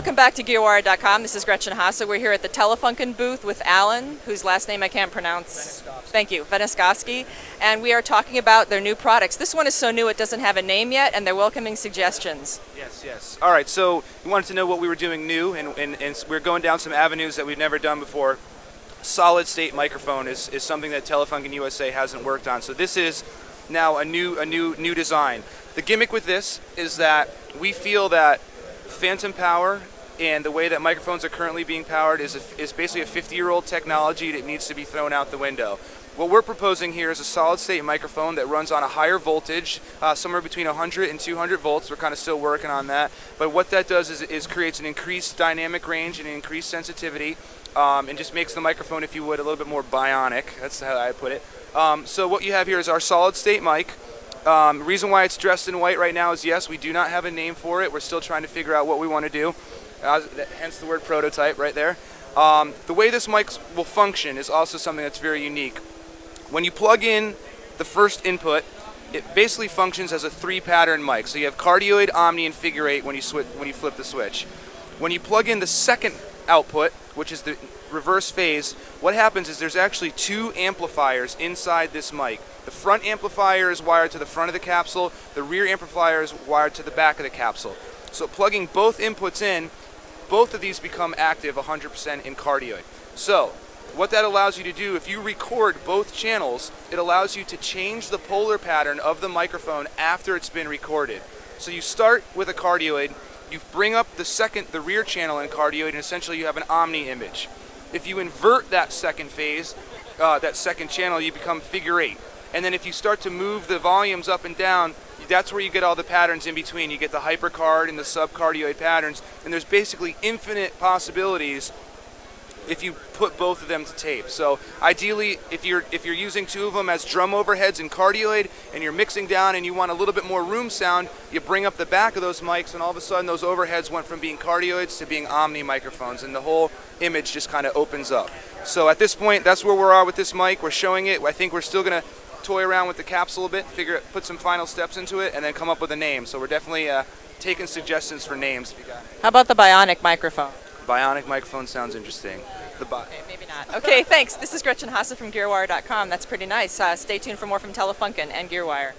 Welcome back to GearWire.com. This is Gretchen Hasse. We're here at the Telefunken booth with Alan, whose last name I can't pronounce. Thank you, Veniskoski. And we are talking about their new products. This one is so new it doesn't have a name yet, and they're welcoming suggestions. Yes. All right, so we wanted to know what we were doing new, and we're going down some avenues that we've never done before. Solid state microphone is something that Telefunken USA hasn't worked on. So this is now a new design. The gimmick with this is that we feel that phantom power and the way that microphones are currently being powered is basically a 50-year-old technology that needs to be thrown out the window. What we're proposing here is a solid-state microphone that runs on a higher voltage, somewhere between 100 and 200 volts. We're kind of still working on that. But what that does is creates an increased dynamic range and an increased sensitivity, and just makes the microphone, if you would, a little bit more bionic. That's how I put it. So what you have here is our solid-state mic. The reason why it's dressed in white right now is, yes, we do not have a name for it. We're still trying to figure out what we want to do, hence the word prototype right there. The way this mic will function is also something that's very unique. When you plug in the first input, it basically functions as a 3-pattern mic. So you have cardioid, omni, and figure 8 when you flip the switch. When you plug in the second output, which is the reverse phase, what happens is there's actually 2 amplifiers inside this mic. The front amplifier is wired to the front of the capsule, the rear amplifier is wired to the back of the capsule. So plugging both inputs in, both of these become active 100% in cardioid. So what that allows you to do, if you record both channels, it allows you to change the polar pattern of the microphone after it's been recorded. So you start with a cardioid, you bring up the rear channel in cardioid, and essentially you have an omni image. If you invert that second phase, that second channel, you become figure 8. And then if you start to move the volumes up and down, that's where you get all the patterns in between. You get the hypercard and the subcardioid patterns, and there's basically infinite possibilities if you put both of them to tape. So ideally, if you're using 2 of them as drum overheads in cardioid and you're mixing down and you want a little bit more room sound, you bring up the back of those mics, and all of a sudden those overheads went from being cardioids to being omni microphones, and the whole image just kind of opens up. So at this point, that's where we are with this mic. We're showing it. I think we're still going to toy around with the capsule a bit, put some final steps into it, and then come up with a name. So we're definitely taking suggestions for names if you got it. How about the bionic microphone? Bionic microphone sounds interesting. Okay, maybe not. Okay, thanks. This is Gretchen Hasse from GearWire.com. That's pretty nice. Stay tuned for more from Telefunken and GearWire.